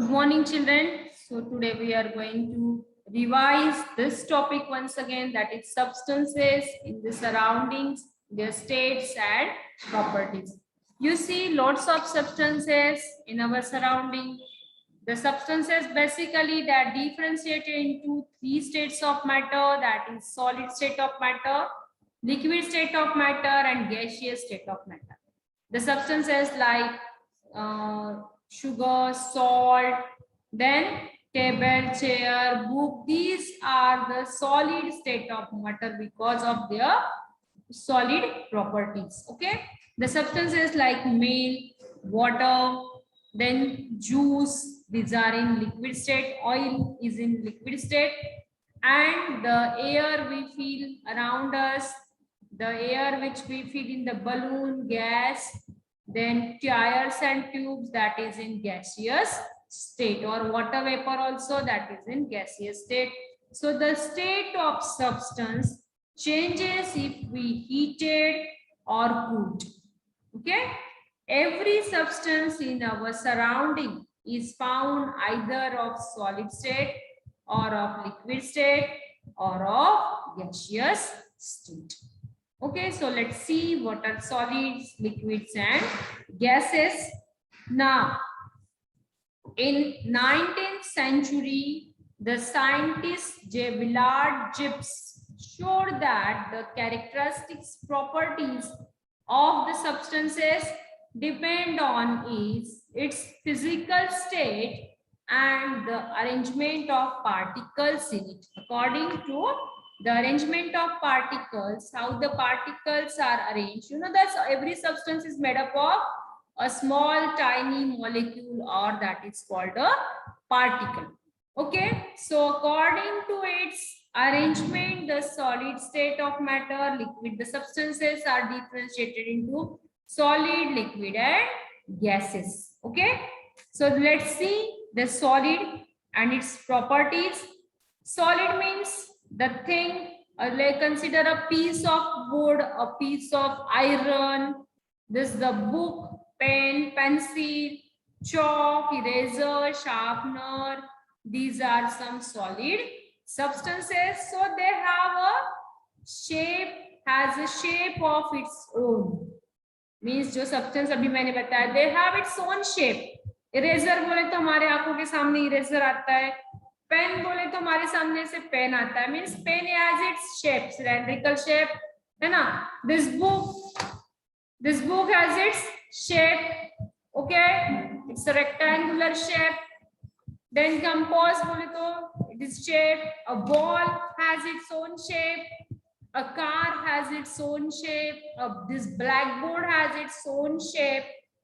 Good morning, children. So today we are going to revise this topic once again, that is substances in the surroundings, their states and properties. You see lots of substances in our surrounding. The substances basically that differentiated into three states of matter, that is solid state of matter, liquid state of matter and gaseous state of matter. The substances like sugar, salt, then table, chair, book, these are the solid state of matter because of their solid properties. Okay, the substances like milk, water, then juice, these are in liquid state, oil is in liquid state, and the air we feel around us, the air which we feel in the balloon, gas, then tires and tubes, that is in gaseous state, or water vapor also, that is in gaseous state. So the state of substance changes if we heated or cooled. Okay, every substance in our surrounding is found either of solid state or of liquid state or of gaseous state. Okay, so let's see what are solids, liquids and gases. Now, in 19th century, the scientist J. Willard Gibbs showed that the characteristics properties of the substances depend on its physical state and the arrangement of particles in it. According to the arrangement of particles, how the particles are arranged, you know that every substance is made up of a small tiny molecule, or that is called a particle. Okay, so according to its arrangement, the solid state of matter, liquid, the substances are differentiated into solid, liquid and gases. Okay, so let's see the solid and its properties. Solid means the thing, like consider a piece of wood, a piece of iron, this the book, pen, pencil, chalk, eraser, sharpener, these are some solid substances. So they have a shape, has a shape of its own. Means जो substance अभी मैंने बताया, they have its own shape. Eraser बोले तो हमारे आंखों के सामने इरेजर आता है, पेन बोले तो हमारे सामने से पेन आता है, means pen has its shape, cylindrical shape है ना. This book has its shape. Okay, it's a rectangular shape. Then compass बोले तो it is shape. A ball has its own shape. A car has its own shape. This blackboard has its own shape.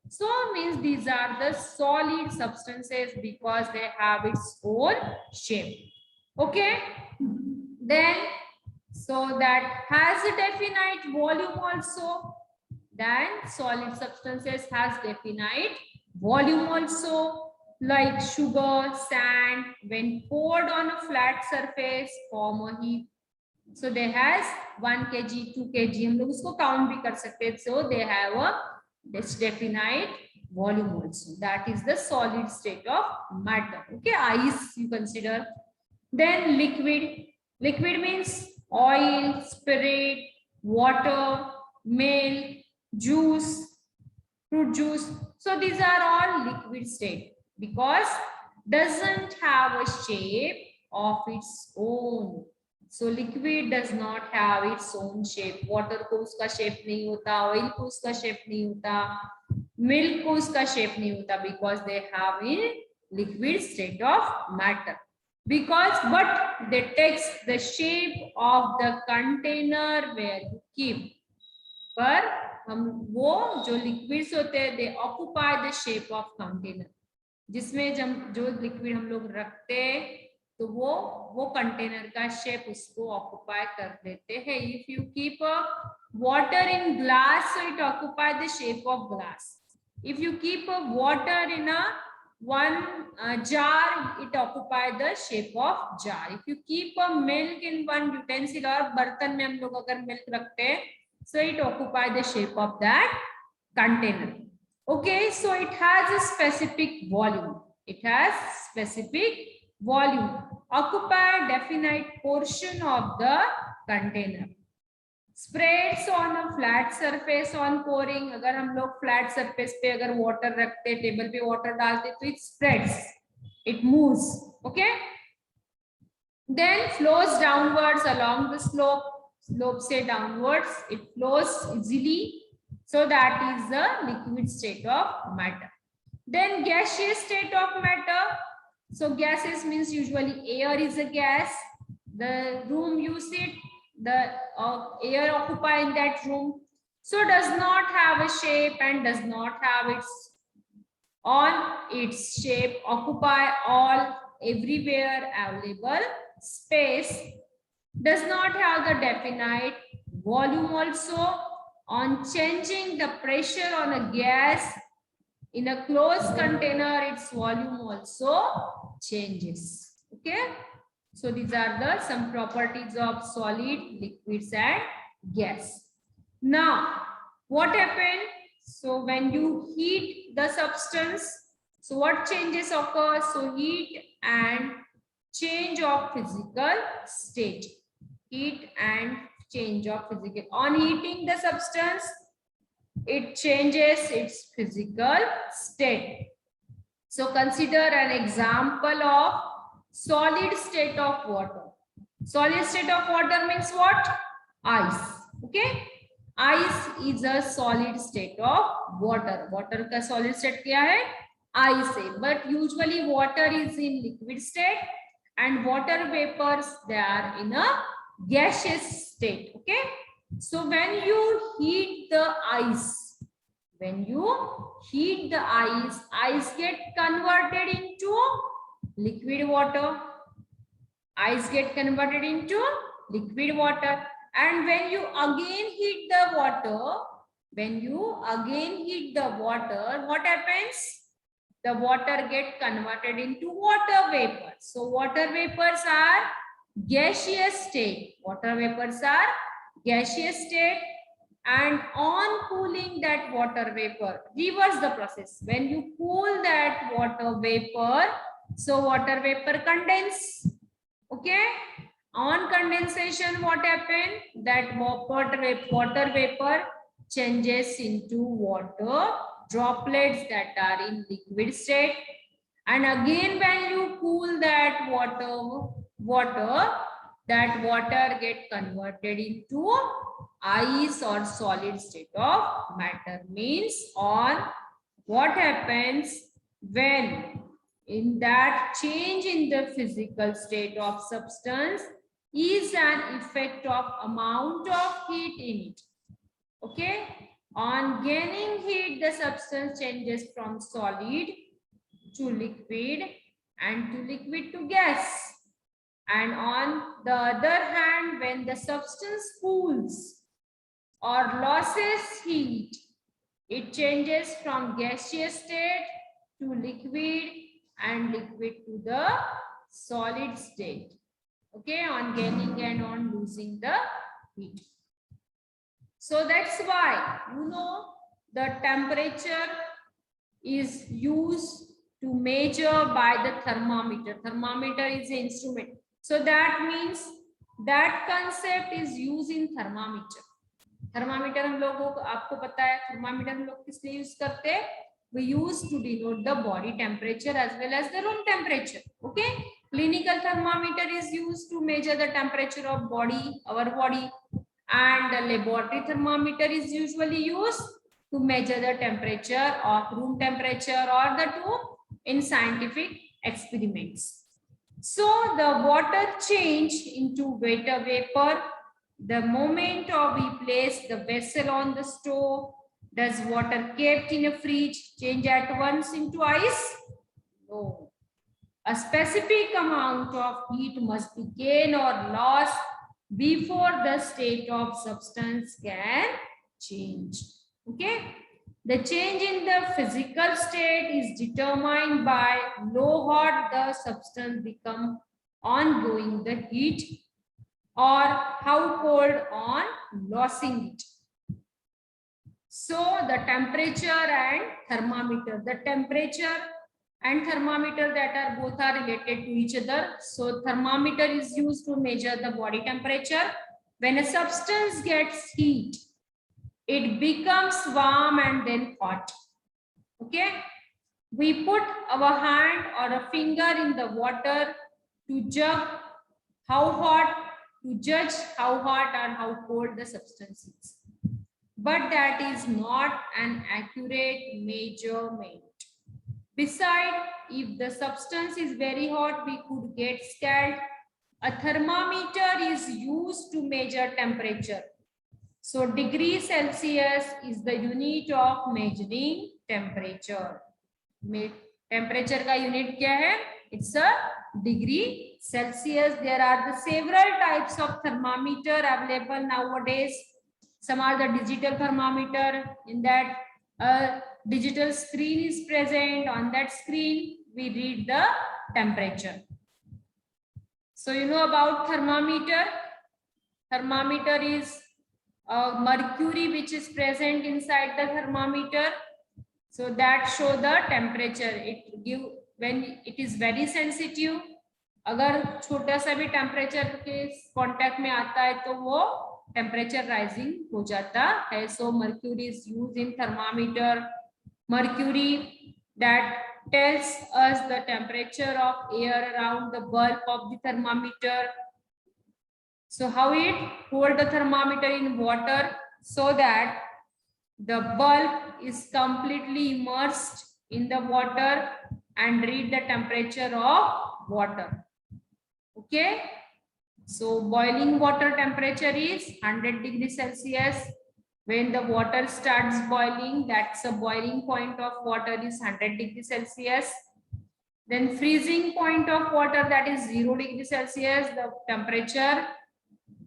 So means these are the solid substances because they have its own shape. Okay, then so that has a definite volume also. Then solid substances has definite volume also, like sugar, sand, when poured on a flat surface form a heap. So they has 1 kg, 2 kg, हम लोग उसको count भी कर सकते हैं. So they have a this definite volume also. That is the solid state of matter. Okay, ice you consider. Then liquid. Liquid means oil, spirit, water, milk, juice, fruit juice. So these are all liquid state because doesn't have a shape of its own. So liquid does not have its own shape. Water को उसका shape नहीं होता, oil को उसका shape नहीं होता, milk को उसका shape नहीं होता, because they have in liquid state of matter. Because but they takes the shape of the container where you keep. पर हम वो जो liquids होते हैं, they occupy the shape of container. जिसमें जब जो liquid हम लोग रखते हैं तो वो कंटेनर का शेप उसको ऑक्युपाई कर देते हैं. If you keep water in glass so it occupy the shape of glass. If you keep water in a one jar, it occupy the shape of jar. If you keep a milk in one utensil और बर्तन में हम लोग अगर milk रखते हैं, so it occupy the shape of that container. Okay, so it has a specific volume. It has specific volume. Occupy definite portion of the container. Spreads on a flat surface on pouring. अगर हम लोग flat surface पे अगर water रखते, table पे water डालते, तो it spreads, it moves. Okay. Then flows downwards along the slope. Slope say downwards, it flows easily. So that is the liquid state of matter. Then gaseous state of matter. So gases means usually air is a gas. The room you sit, the air occupy in that room. So does not have a shape and does not have its shape, occupy all everywhere available space, does not have the definite volume also. On changing the pressure on a gas in a closed container, its volume also changes. Okay. So these are the some properties of solid, liquids and gas. Now, what happened? So when you heat the substance, so what changes occur? So heat and change of physical state. Heat and change of physical. On heating the substance, it changes its physical state. So consider an example of solid state of water. Solid state of water means what? Ice. Okay. Ice is a solid state of water. Water का solid state क्या है? Ice है. But usually water is in liquid state and water vapors, they are in a gaseous state. Okay. So when you heat the ice, ice get converted into liquid water. Ice get converted into liquid water. And when you again heat the water, what happens? The water get converted into water vapor. So water vapors are gaseous state. And on cooling that water vapor, reverse the process. When you cool that water vapor, so water vapor condense. Okay. On condensation, what happened? That water vapor changes into water droplets that are in liquid state. And again, when you cool that water, that water get converted into ice or solid state of matter. Means on what happens when in that change in the physical state of substance is an effect of amount of heat in it. Okay. On gaining heat, the substance changes from solid to liquid and to liquid to gas. And on the other hand, when the substance cools or loses heat, it changes from gaseous state to liquid and liquid to the solid state. Okay, on gaining and on losing the heat. So that's why, the temperature is used to measure by the thermometer. Thermometer is an instrument. So that means that concept is used in thermometer. Thermometer हम लोगों को आपको पता है thermometer हम लोग किस लिए use करते हैं? We use to denote the body temperature as well as the room temperature. Okay. Clinical thermometer is used to measure the temperature of body, our body. And the laboratory thermometer is usually used to measure the temperature of room temperature or the two in scientific experiments. So the water change into vapor the moment we place the vessel on the stove. Does water kept in a fridge change at once into ice? No. A specific amount of heat must be gained or lost before the state of substance can change. Okay. The change in the physical state is determined by how hot the substance become on going the heat or how cold on losing it. So the temperature and thermometer. The temperature and thermometer that are both are related to each other. So thermometer is used to measure the body temperature. When a substance gets heat, it becomes warm and then hot. Okay. We put our hand or a finger in the water to judge how hot or how cold the substance is. But that is not an accurate measurement. Besides, if the substance is very hot, we could get scald. A thermometer is used to measure temperature. So degree Celsius is the unit of measuring temperature. Temperature का unit क्या है? It's a degree Celsius. There are the several types of thermometer available nowadays. Some are the digital thermometer. In that digital screen is present. On that screen, we read the temperature. So you know about thermometer. Thermometer is mercury which is present inside the thermometer. So that show the temperature. It give when it is very sensitive. अगर छोटा सा भी temperature के contact में आता है तो वो टेम्परेचर राइजिंग हो जाता है. So mercury is used in thermometer. Mercury that tells us the temperature of air around the bulb of the thermometer. So how it hold the thermometer in water so that the bulb is completely immersed in the water and read the temperature of water. Okay. So boiling water temperature is 100 degrees Celsius. When the water starts boiling, that's a boiling point of water is 100 degrees Celsius. Then freezing point of water, that is 0 degrees Celsius. The temperature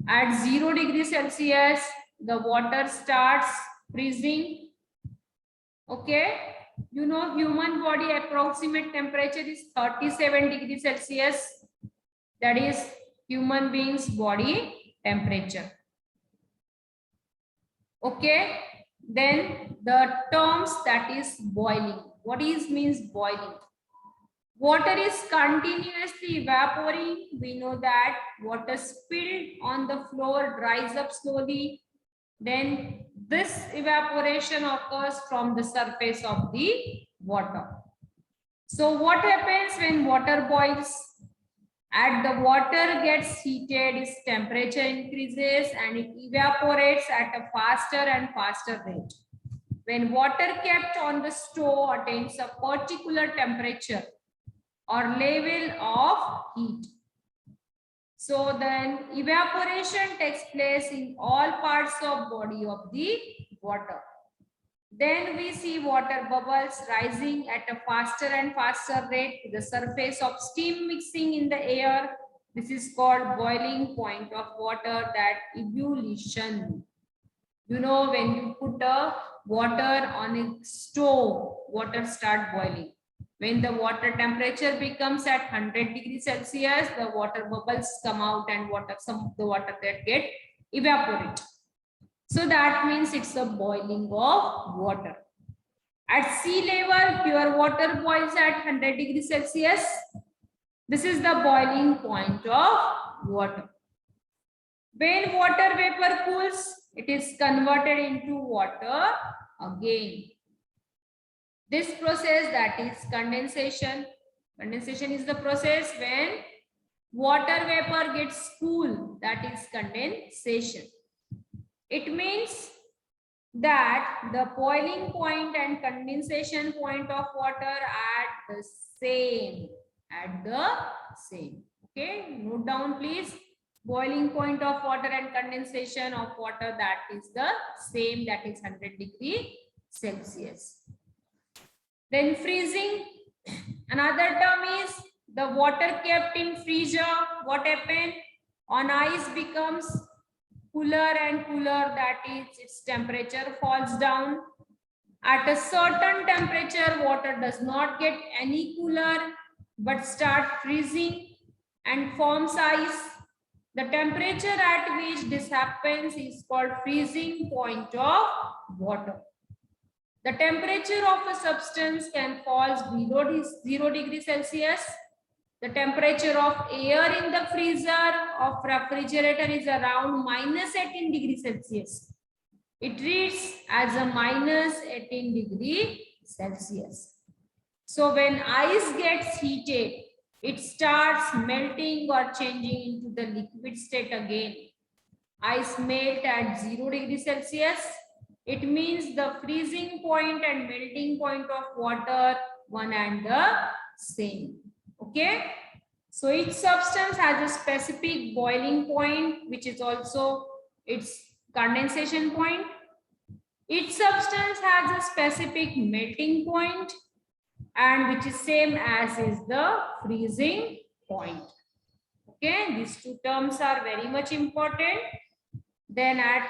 at 0 degrees Celsius, the water starts freezing. Okay. You know, human body approximate temperature is 37 degrees Celsius. That is human being's body temperature. Okay. Then the terms that is boiling. What is means boiling? Water is continuously evaporating. We know that water spilled on the floor dries up slowly. Then this evaporation occurs from the surface of the water. So what happens when water boils? As the water gets heated, its temperature increases and it evaporates at a faster and faster rate. When water kept on the stove attains a particular temperature or level of heat, so then evaporation takes place in all parts of body of the water. Then we see water bubbles rising at a faster and faster rate to the surface of steam mixing in the air. This is called boiling point of water, that ebullition. You know, when you put a water on a stove, water start boiling. When the water temperature becomes at 100 degrees Celsius, the water bubbles come out and some of the water that get evaporate. So that means it's a boiling of water. At sea level, pure water boils at 100 degrees Celsius. This is the boiling point of water. When water vapor cools, it is converted into water again. This process, that is condensation. Condensation is the process when water vapor gets cool, that is condensation. It means that the boiling point and condensation point of water at the same. Okay, note down please. Boiling point of water and condensation of water, that is the same, that is 100 degrees Celsius. Then freezing. Another term is the water kept in freezer. What happened? On ice becomes cooler and cooler, that is its temperature falls down. At a certain temperature, water does not get any cooler but start freezing and forms ice. The temperature at which this happens is called freezing point of water. The temperature of a substance can fall below 0 degrees Celsius. The temperature of air in the freezer of refrigerator is around minus 18 degrees Celsius. It reads as a minus 18 degree Celsius. So when ice gets heated, it starts melting or changing into the liquid state again. Ice melt at 0 degrees Celsius. It means the freezing point and melting point of water one and the same. Okay. So each substance has a specific boiling point, which is also its condensation point. Each substance has a specific melting point, and which is same as is the freezing point. Okay, these two terms are very much important. Then at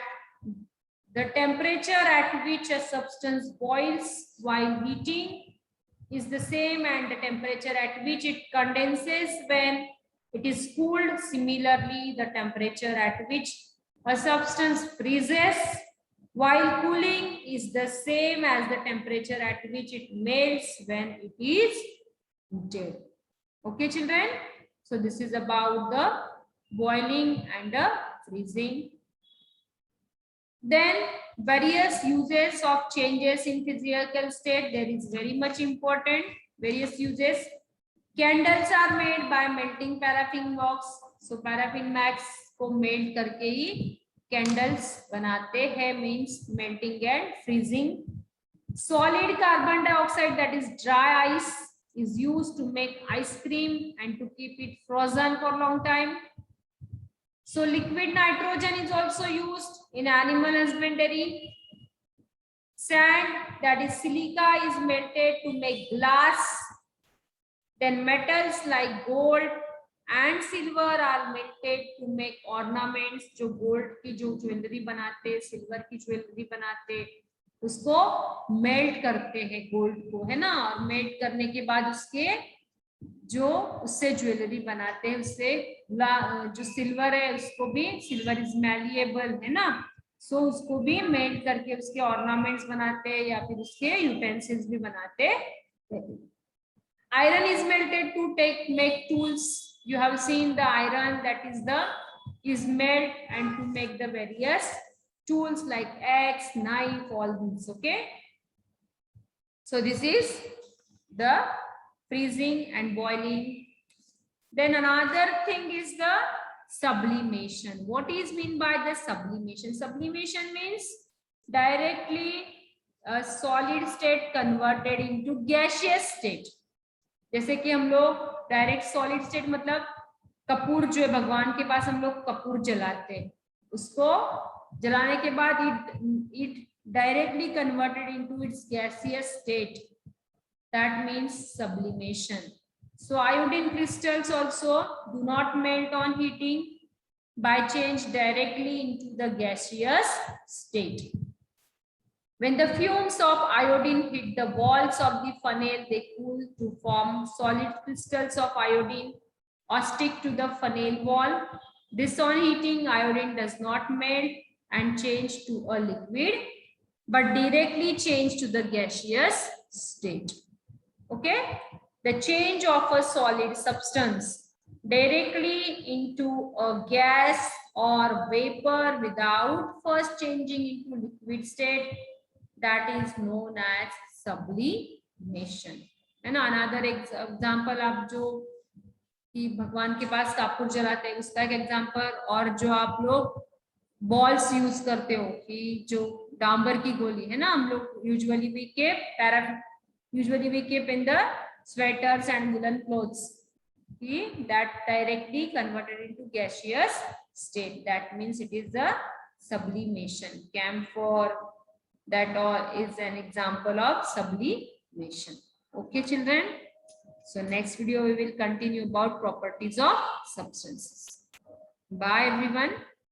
the temperature at which a substance boils while heating is the same, and the temperature at which it condenses when it is cooled. Similarly, the temperature at which a substance freezes while cooling is the same as the temperature at which it melts when it is heated. Okay, children? So this is about the boiling and the freezing. Then various uses of changes in physical state. There is very much important. Various uses. Candles are made by melting paraffin wax. So paraffin wax को melt करके ही candles बनाते हैं, means melting and freezing. Solid carbon dioxide, that is dry ice, is used to make ice cream and to keep it frozen for a long time. So liquid nitrogen is also used in animal husbandry. Sand, that is silica, is melted to make glass. Then metals like gold and silver are melted to make ornaments. जो gold की जो jewellery बनाते, silver की jewellery बनाते, उसको melt करते हैं gold को, है ना, और मेल्ट करने के बाद उसके जो उससे ज्वेलरी बनाते हैं, उससे जो सिल्वर है उसको भी, सिल्वर इज मैलिएबल, है ना, सो उसको भी मेल्ट करके उसके ऑर्नामेंट्स बनाते हैं या फिर उसके यूटेंसिल्स भी बनाते हैं. Iron is melted to make tools. You have seen the iron that is melt and to make the various tools like axe, knife, all these. Okay. So this is the freezing and boiling. Then another thing is the sublimation. What is mean by the sublimation? Sublimation means directly a solid state converted into gaseous state. जैसे कि हम लोग direct solid state मतलब कपूर जो है भगवान के पास हम लोग कपूर जलाते हैं, उसको जलाने के बाद it directly converted into its gaseous state. That means sublimation. So iodine crystals also do not melt on heating by change directly into the gaseous state. When the fumes of iodine hit the walls of the funnel, they cool to form solid crystals of iodine or stick to the funnel wall. This on heating, iodine does not melt and change to a liquid, but directly change to the gaseous state. Okay? The change of a solid substance directly into a gas or vapor without first changing into liquid state, that is known as sublimation. है ना. Another example आप जो कि भगवान के पास कपूर जलाते हैं उसका एक एग्जांपल, और जो आप लोग बॉल्स यूज करते हो कि जो डांबर की गोली है ना, हम लोग usually we keep in the sweaters and woolen clothes, that directly converted into gaseous state. That means it is the sublimation. Camphor, that all is an example of sublimation. Okay, children. So next video we will continue about properties of substances. Bye everyone.